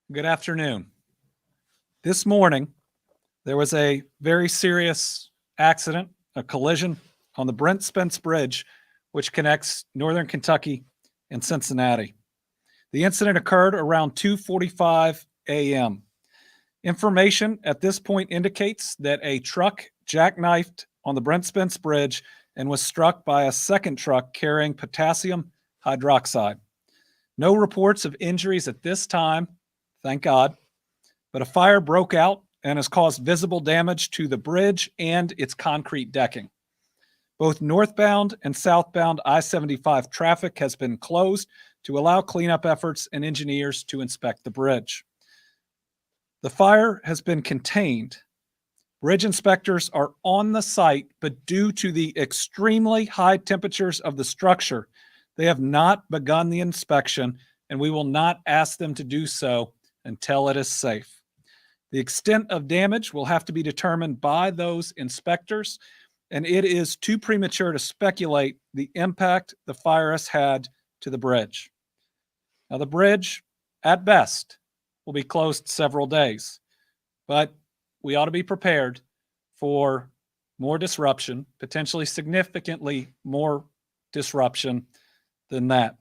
Good afternoon. This morning, there was a very serious accident, a collision on the Brent Spence Bridge, which connects northern Kentucky and Cincinnati. The incident occurred around 2:45 a.m. Information at this point indicates that a truck jackknifed on the Brent Spence Bridge and was struck by a second truck carrying potassium hydroxide. No reports of injuries at this time, thank God, but a fire broke out and has caused visible damage to the bridge and its concrete decking. Both northbound and southbound I-75 traffic has been closed to allow cleanup efforts and engineers to inspect the bridge. The fire has been contained. Bridge inspectors are on the site, but due to the extremely high temperatures of the structure, they have not begun the inspection, and we will not ask them to do so until it is safe. The extent of damage will have to be determined by those inspectors, and it is too premature to speculate the impact the fire has had to the bridge. Now, the bridge, at best, will be closed several days, but we ought to be prepared for more disruption, potentially significantly more disruption than that.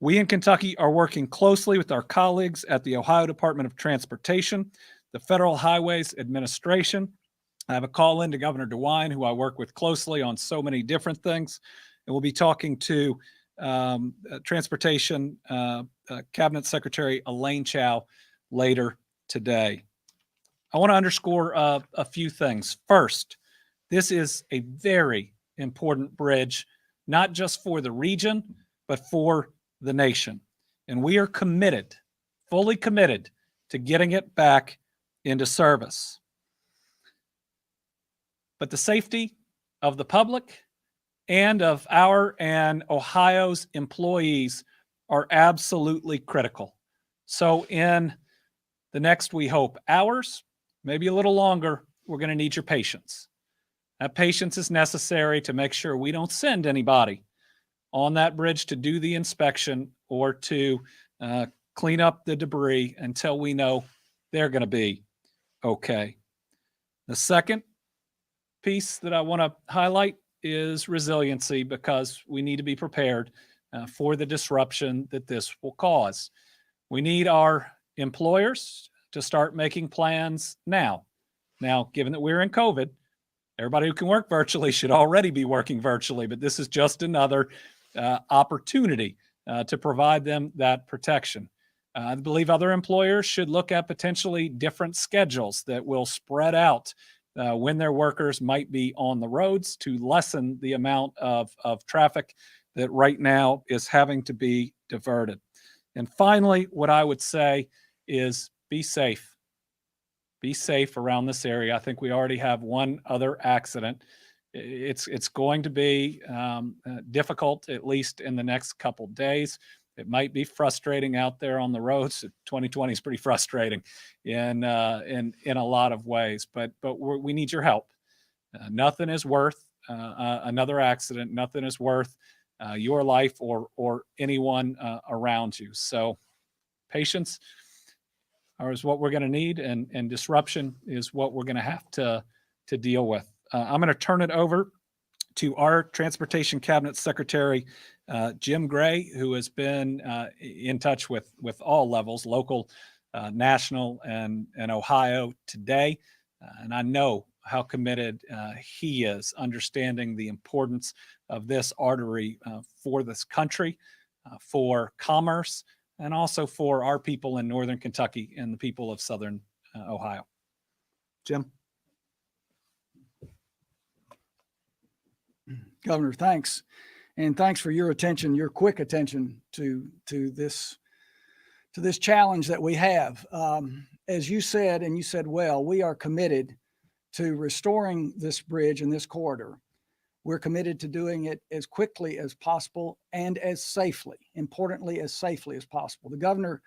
We in Kentucky are working closely with our colleagues at the Ohio Department of Transportation, the Federal Highways Administration. I have a call in to Governor DeWine, who I work with closely on so many different things, and we'll be talking to Transportation Cabinet Secretary Elaine Chao later today. I want to underscore a few things. First, this is a very important bridge, not just for the region, but for the nation. And we are committed, fully committed, to getting it back into service. But the safety of the public and of our and Ohio's employees are absolutely critical. So in the next, we hope, hours, maybe a little longer, we're going to need your patience. That patience is necessary to make sure we don't send anybody on that bridge to do the inspection or to clean up the debris until we know they're going to be okay. The second piece that I want to highlight is resiliency, because we need to be prepared for the disruption that this will cause. We need our employers to start making plans now. Now, given that we're in COVID, everybody who can work virtually should already be working virtually, but this is just another opportunity to provide them that protection. I believe other employers should look at potentially different schedules that will spread out when their workers might be on the roads to lessen the amount of traffic that right now is having to be diverted. And finally, what I would say is be safe. Be safe around this area. I think we already have one other accident. It's going to be difficult, at least in the next couple days. It might be frustrating out there on the roads. 2020 is pretty frustrating in a lot of ways, but we need your help. Nothing is worth another accident. Nothing is worth your life or anyone around you. So patience is what we're going to need, and disruption is what we're going to have to deal with. I'm going to turn it over to our Transportation Cabinet Secretary, Jim Gray, who has been in touch with all levels, local, national, and Ohio today. And I know how committed he is, understanding the importance of this artery for this country, for commerce, and also for our people in northern Kentucky and the people of southern Ohio. Jim? Governor, thanks. And thanks for your attention, your quick attention to this challenge that we have. As you said, and you said well, we are committed to restoring this bridge and this corridor. We're committed to doing it as quickly as possible and as safely, importantly, as safely as possible. The governor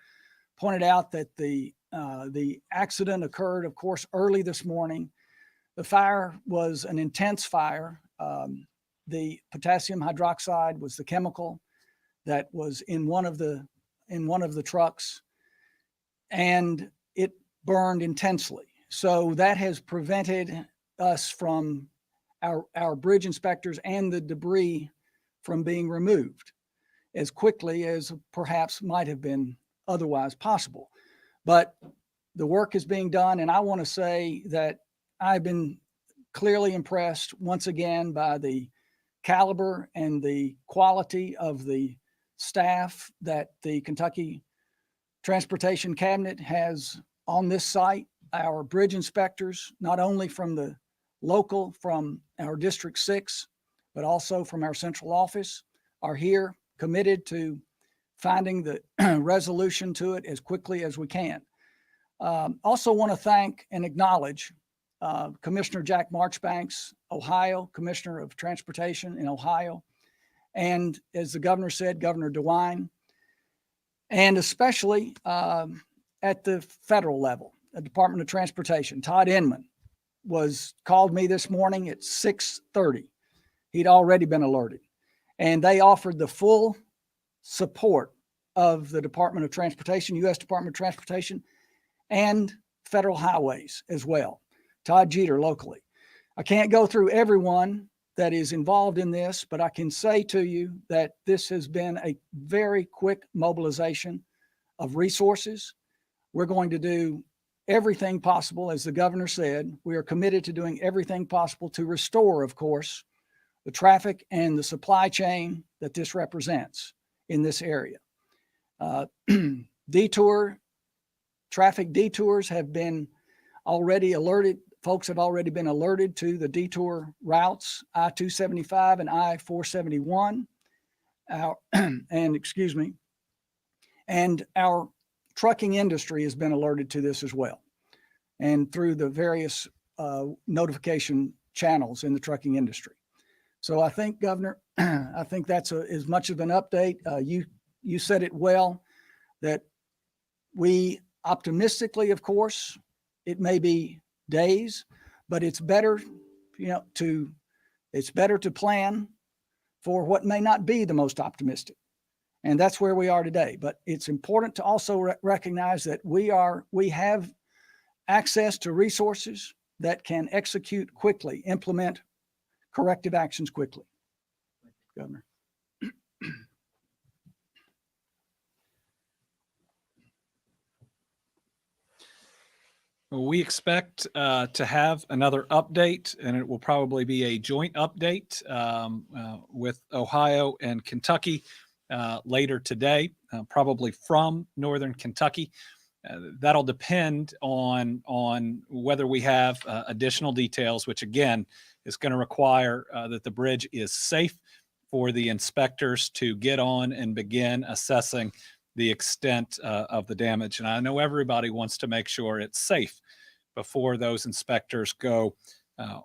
pointed out that the accident occurred, of course, early this morning. The fire was an intense fire. The potassium hydroxide was the chemical that was in one of the trucks. and it burned intensely. So that has prevented us from our bridge inspectors and the debris from being removed as quickly as perhaps might have been otherwise possible. But the work is being done, and I want to say that I've been clearly impressed once again by the caliber and the quality of the staff that the Kentucky Transportation Cabinet has on this site. Our bridge inspectors, not only from the local, from our District 6, but also from our central office, are here committed to finding the resolution to it as quickly as we can. Also want to thank and acknowledge Commissioner Jack Marchbanks, Ohio, Commissioner of Transportation in Ohio, and as the governor said, Governor DeWine, and especially at the federal level, the Department of Transportation. Todd Inman called me this morning at 6:30. He'd already been alerted, and they offered the full support of the Department of Transportation, U.S. Department of Transportation, and federal highways as well. Todd Jeter locally. I can't go through everyone that is involved in this, but I can say to you that this has been a very quick mobilization of resources. We're going to do everything possible, as the governor said. We are committed to doing everything possible to restore, of course, the traffic and the supply chain that this represents in this area. Traffic detours have been already alerted. Folks have already been alerted to the detour routes, I-275 and I-471. And our trucking industry has been alerted to this as well, and through the various notification channels in the trucking industry. So I think, Governor, I think that's as much of an update. You said it well, that we optimistically, of course, it may be days, but it's better, it's better to plan for what may not be the most optimistic. And that's where we are today. But it's important to also recognize that we have access to resources that can execute quickly, implement corrective actions quickly. Governor. We expect to have another update, and it will probably be a joint update with Ohio and Kentucky later today, probably from Northern Kentucky. That'll depend on whether we have additional details, which again is going to require that the bridge is safe for the inspectors to get on and begin assessing the extent of the damage. And I know everybody wants to make sure it's safe before those inspectors go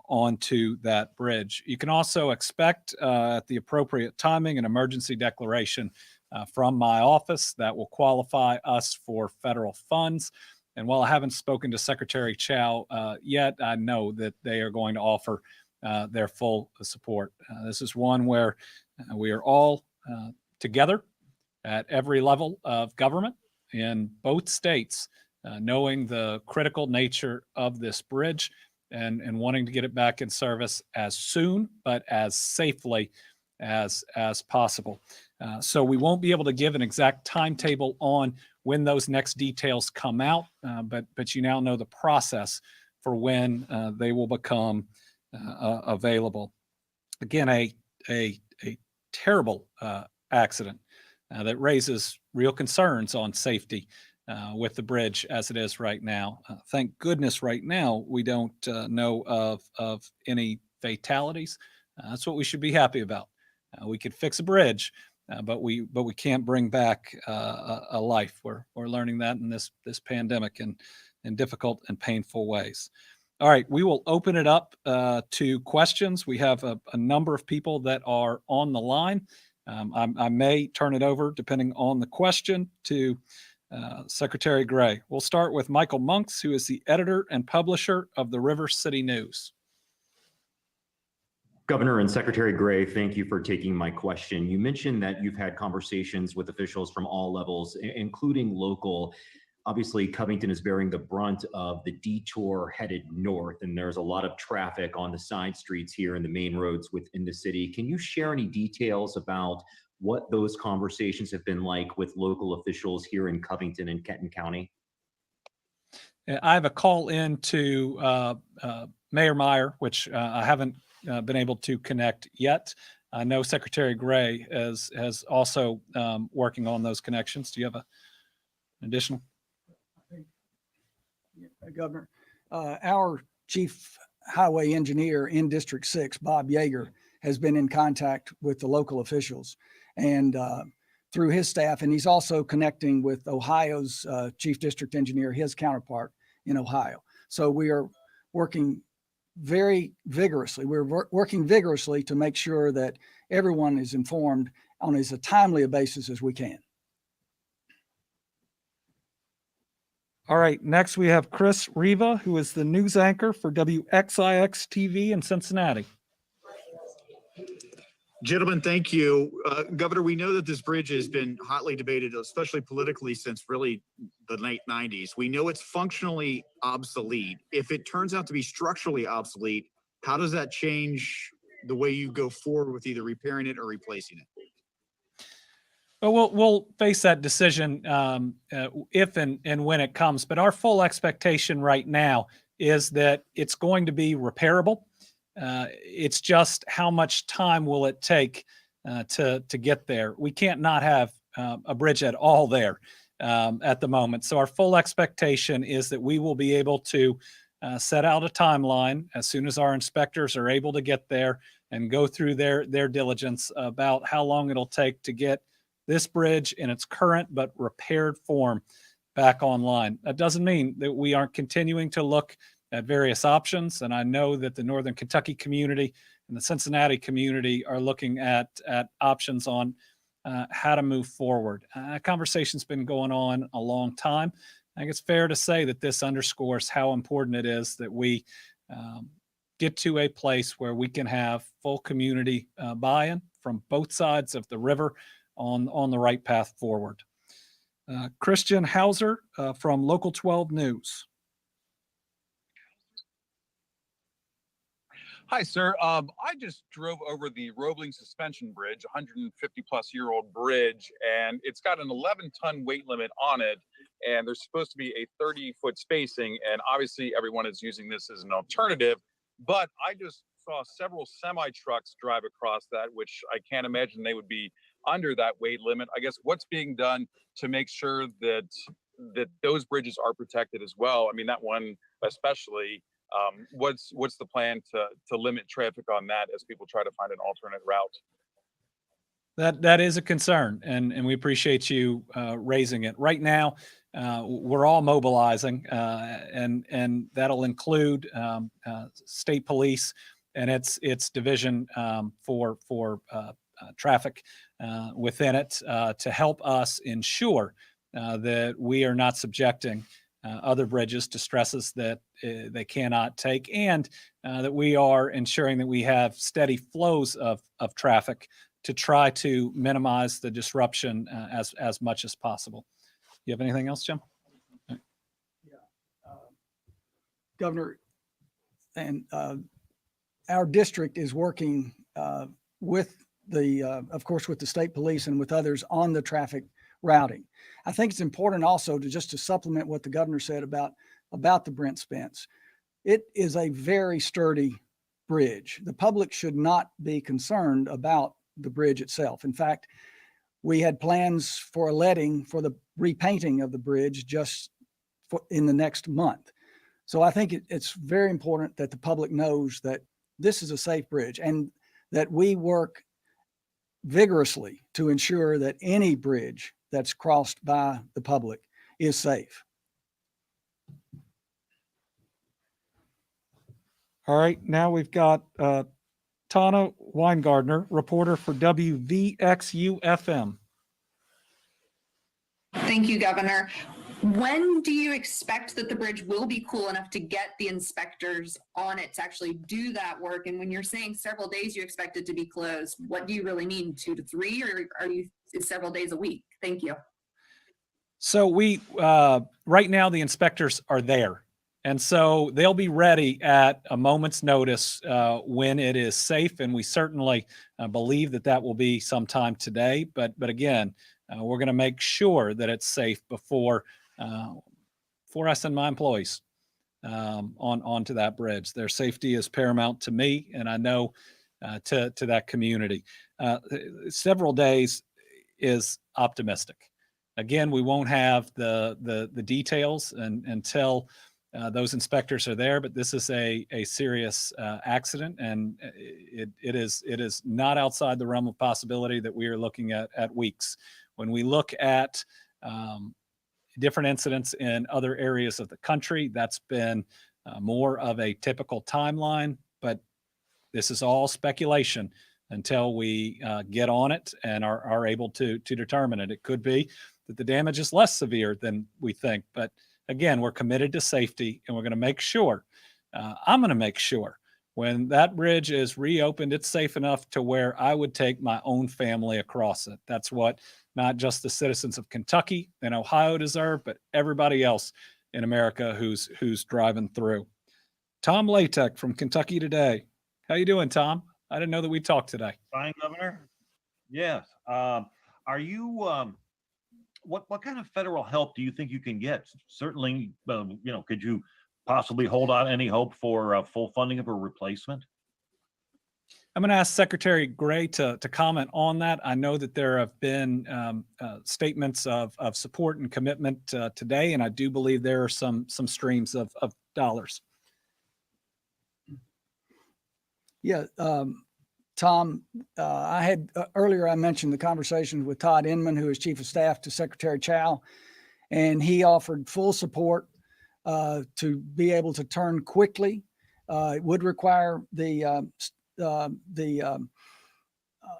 onto that bridge. You can also expect at the appropriate timing an emergency declaration from my office that will qualify us for federal funds. And while I haven't spoken to Secretary Chow yet, I know that they are going to offer their full support. This is one where we are all together at every level of government in both states, knowing the critical nature of this bridge and wanting to get it back in service as soon, but as safely as possible. So we won't be able to give an exact timetable on when those next details come out, but you now know the process for when they will become available. Again, a terrible accident that raises real concerns on safety with the bridge as it is right now. Thank goodness right now we don't know of any fatalities. That's what we should be happy about. We could fix a bridge, but we can't bring back a life. We're learning that in this pandemic in difficult and painful ways. All right, we will open it up to questions. We have a number of people that are on the line. I may turn it over, depending on the question, to Secretary Gray. We'll start with Michael Monks, who is the editor and publisher of the River City News. Governor and Secretary Gray, thank you for taking my question. You mentioned that you've had conversations with officials from all levels, including local. obviously Covington is bearing the brunt of the detour headed north, and there's a lot of traffic on the side streets here and the main roads within the city. Can you share any details about what those conversations have been like with local officials here in Covington and Kenton County? I have a call in to Mayor Meyer, which I haven't been able to connect yet. I know Secretary Gray has also working on those connections. Do you have an additional? Governor, our chief highway engineer in District 6, Bob Yeager, has been in contact with the local officials and through his staff, and he's also connecting with Ohio's chief district engineer, his counterpart in Ohio. So we are working very vigorously. We're working vigorously to make sure that everyone is informed on as timely a basis as we can. All right, next we have Chris Riva, who is the news anchor for WXIX TV in Cincinnati. Gentlemen, thank you. Governor, we know that this bridge has been hotly debated, especially politically, since really the late 90s. We know it's functionally obsolete. If it turns out to be structurally obsolete, how does that change the way you go forward with either repairing it or replacing it? Well, we'll face that decision if and when it comes. But our full expectation right now is that it's going to be repairable. It's just how much time will it take to get there. We can't not have a bridge at all there at the moment. So our full expectation is that we will be able to set out a timeline as soon as our inspectors are able to get there and go through their diligence about how long it'll take to get this bridge in its current but repaired form back online. That doesn't mean that we aren't continuing to look at various options. And I know that the Northern Kentucky community and the Cincinnati community are looking at options on how to move forward. Conversation's been going on a long time. I think it's fair to say that this underscores how important it is that we get to a place where we can have full community buy-in from both sides of the river on the right path forward. Christian Hauser from Local 12 News. Hi, sir. I just drove over the Roebling Suspension Bridge, 150-plus-year-old bridge, and it's got an 11-ton weight limit on it, and there's supposed to be a 30-foot spacing, and obviously everyone is using this as an alternative, but I just saw several semi-trucks drive across that, which I can't imagine they would be under that weight limit. I guess what's being done to make sure that those bridges are protected as well? I mean, that one especially. What's the plan to limit traffic on that as people try to find an alternate route? That is a concern, and we appreciate you raising it. Right now, we're all mobilizing, and that'll include state police and its division for traffic within it to help us ensure that we are not subjecting other bridges to stresses that they cannot take, and that we are ensuring that we have steady flows of traffic to try to minimize the disruption as much as possible. You have anything else, Jim? Yeah, Governor, and our district is working with of course, with the state police and with others on the traffic routing. I think it's important also to supplement what the governor said about the Brent Spence. It is a very sturdy bridge. The public should not be concerned about the bridge itself. In fact, we had plans for a letting for the repainting of the bridge just in the next month. So I think it's very important that the public knows that this is a safe bridge and that we work vigorously to ensure that any bridge that's crossed by the public is safe. All right, now we've got Tana Weingardner, reporter for WVXU-FM. Thank you, Governor. When do you expect that the bridge will be cool enough to get the inspectors on it to actually do that work? And when you're saying several days you expect it to be closed, what do you really mean, 2 to 3, or is several days a week? Thank you. So we right now the inspectors are there, and so they'll be ready at a moment's notice when it is safe, and we certainly believe that that will be sometime today. But again, we're going to make sure that it's safe before for us and my employees onto that bridge. Their safety is paramount to me, and I know to that community. Several days is optimistic. Again, we won't have the details until those inspectors are there, but this is a serious accident, and it is not outside the realm of possibility that we are looking at weeks. When we look at different incidents in other areas of the country, that's been more of a typical timeline, but this is all speculation until we get on it and are able to determine it. It could be that the damage is less severe than we think, but again, we're committed to safety, and we're going to make sure, I'm going to make sure when that bridge is reopened, it's safe enough to where I would take my own family across it. That's what not just the citizens of Kentucky and Ohio deserve, but everybody else in America who's driving through. Tom Latek from Kentucky Today. How you doing, Tom? I didn't know that we talked today. Fine, Governor. Yes. Are you? What kind of federal help do you think you can get? Certainly, could you possibly hold out any hope for full funding of a replacement? I'm going to ask Secretary Gray to comment on that. I know that there have been statements of support and commitment today, and I do believe there are some streams of dollars. Yeah, Tom, I had earlier I mentioned the conversation with Todd Inman, who is Chief of Staff to Secretary Chow, and he offered full support to be able to turn quickly. It would require the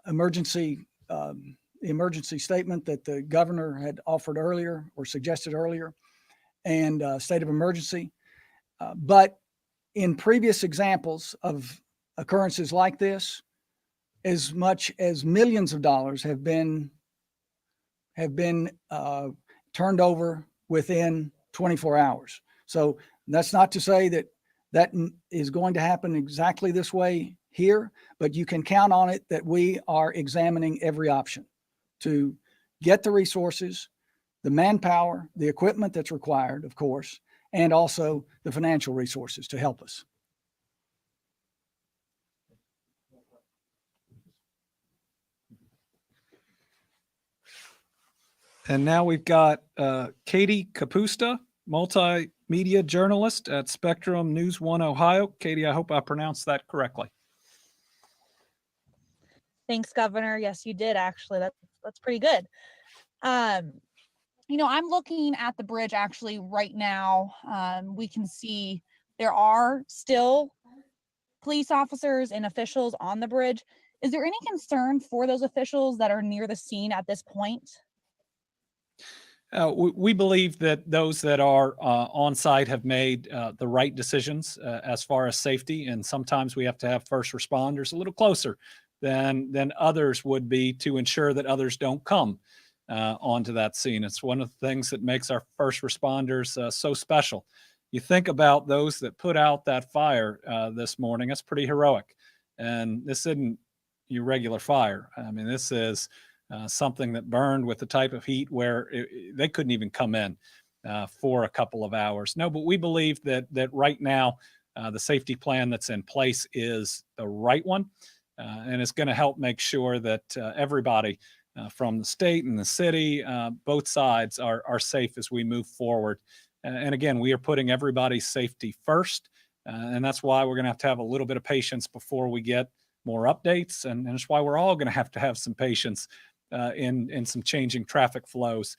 emergency statement that the governor had offered earlier or suggested earlier, and state of emergency. But in previous examples of occurrences like this, as much as millions of dollars have been turned over within 24 hours. So that's not to say that that is going to happen exactly this way here, but you can count on it that we are examining every option to get the resources, the manpower, the equipment that's required, of course, and also the financial resources to help us. And now we've got Katie Kapusta, multimedia journalist at Spectrum News 1 Ohio. Katie, I hope I pronounced that correctly. Thanks, Governor. Yes, you did actually. That's pretty good. I'm looking at the bridge actually right now. We can see there are still police officers and officials on the bridge. Is there any concern for those officials that are near the scene at this point? We believe that those that are on site have made the right decisions as far as safety, and sometimes we have to have first responders a little closer than others would be to ensure that others don't come onto that scene. It's one of the things that makes our first responders so special. You think about those that put out that fire this morning, that's pretty heroic. And this isn't your regular fire. I mean, this is something that burned with the type of heat where they couldn't even come in for a couple of hours. No, but we believe that right now the safety plan that's in place is the right one, and it's going to help make sure that everybody from the state and the city, both sides are safe as we move forward. And again, we are putting everybody's safety first, and that's why we're going to have a little bit of patience before we get more updates, and that's why we're all going to have some patience in some changing traffic flows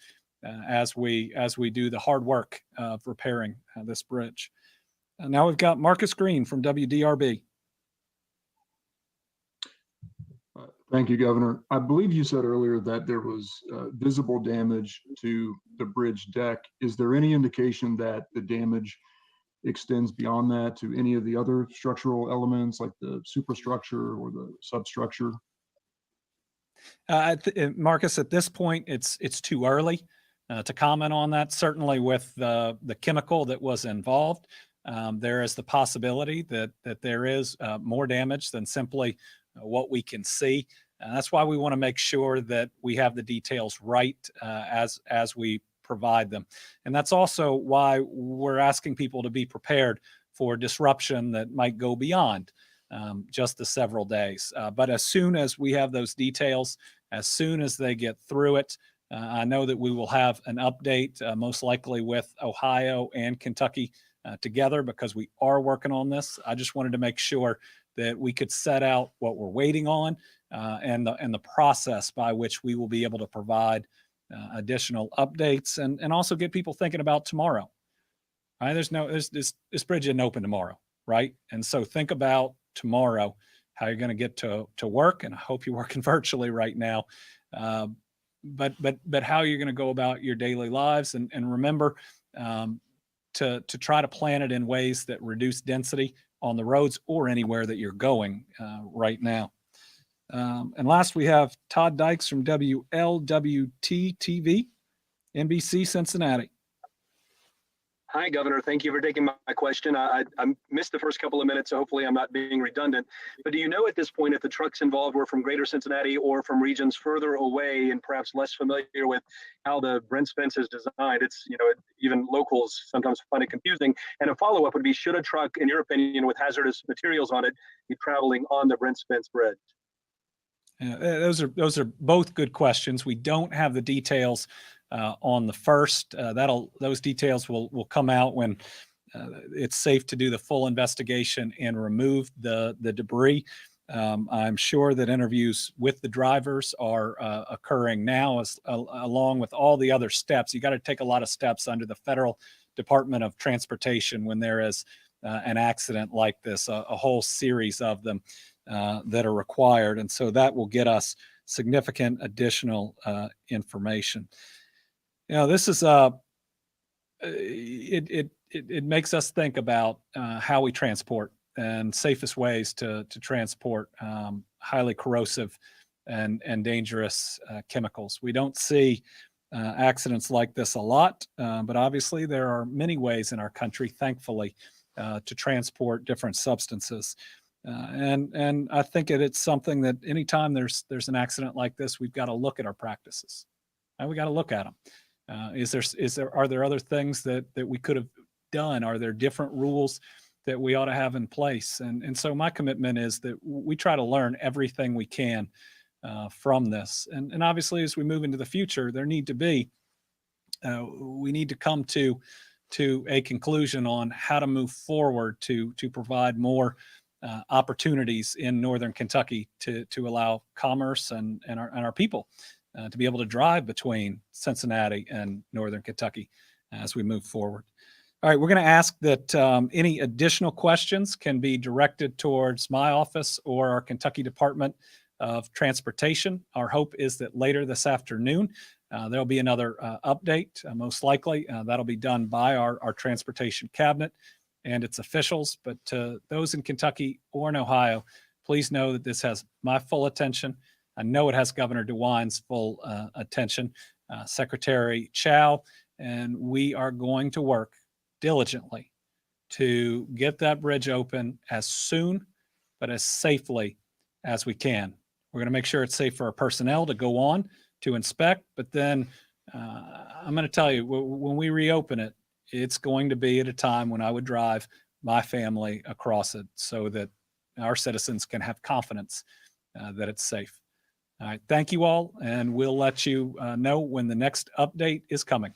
as we do the hard work of repairing this bridge. Now we've got Marcus Green from WDRB. Thank you, Governor. I believe you said earlier that there was visible damage to the bridge deck. Is there any indication that the damage extends beyond that to any of the other structural elements like the superstructure or the substructure? Marcus, at this point, it's too early to comment on that. Certainly with the chemical that was involved, there is the possibility that there is more damage than simply what we can see. That's why we want to make sure that we have the details right as we provide them. And that's also why we're asking people to be prepared for disruption that might go beyond just the several days. But as soon as we have those details, as soon as they get through it, I know that we will have an update, most likely with Ohio and Kentucky together, because we are working on this. I just wanted to make sure that we could set out what we're waiting on and the process by which we will be able to provide additional updates and also get people thinking about tomorrow. Right? This bridge isn't open tomorrow, right? And so think about tomorrow, how you're going to get to work, and I hope you're working virtually right now. But how you're going to go about your daily lives, and remember to try to plan it in ways that reduce density on the roads or anywhere that you're going right now. And last, we have Todd Dykes from WLWT TV, NBC Cincinnati. Hi, Governor. Thank you for taking my question. I missed the first couple of minutes, so hopefully I'm not being redundant. But do you know at this point if the trucks involved were from greater Cincinnati or from regions further away and perhaps less familiar with how the Brent Spence is designed? It's, even locals sometimes find it confusing. And a follow-up would be, should a truck, in your opinion, with hazardous materials on it be traveling on the Brent Spence bridge? Yeah, those are both good questions. We don't have the details on the first. Those details will come out when it's safe to do the full investigation and remove the debris. I'm sure that interviews with the drivers are occurring now, along with all the other steps. You got to take a lot of steps under the Federal Department of Transportation when there is an accident like this, a whole series of them that are required. And so that will get us significant additional information. This is it makes us think about how we transport and safest ways to transport highly corrosive and dangerous chemicals. We don't see accidents like this a lot, but obviously there are many ways in our country, thankfully, to transport different substances. And I think it's something that anytime there's an accident like this, we've got to look at our practices. And we got to look at them. Are there other things that we could have done? Are there different rules that we ought to have in place? And so my commitment is that we try to learn everything we can from this. And obviously, as we move into the future, we need to come to a conclusion on how to move forward to provide more opportunities in Northern Kentucky to allow commerce and our people to be able to drive between Cincinnati and Northern Kentucky as we move forward. All right, we're going to ask that any additional questions can be directed towards my office or our Kentucky Department of Transportation. Our hope is that later this afternoon, there'll be another update, most likely. That'll be done by our Transportation Cabinet and its officials. But to those in Kentucky or in Ohio, please know that this has my full attention. I know it has Governor DeWine's full attention, Secretary Chow, and we are going to work diligently to get that bridge open as soon, but as safely as we can. We're going to make sure it's safe for our personnel to go on to inspect, but then I'm going to tell you, when we reopen it, it's going to be at a time when I would drive my family across it so that our citizens can have confidence that it's safe. All right, thank you all, and we'll let you know when the next update is coming.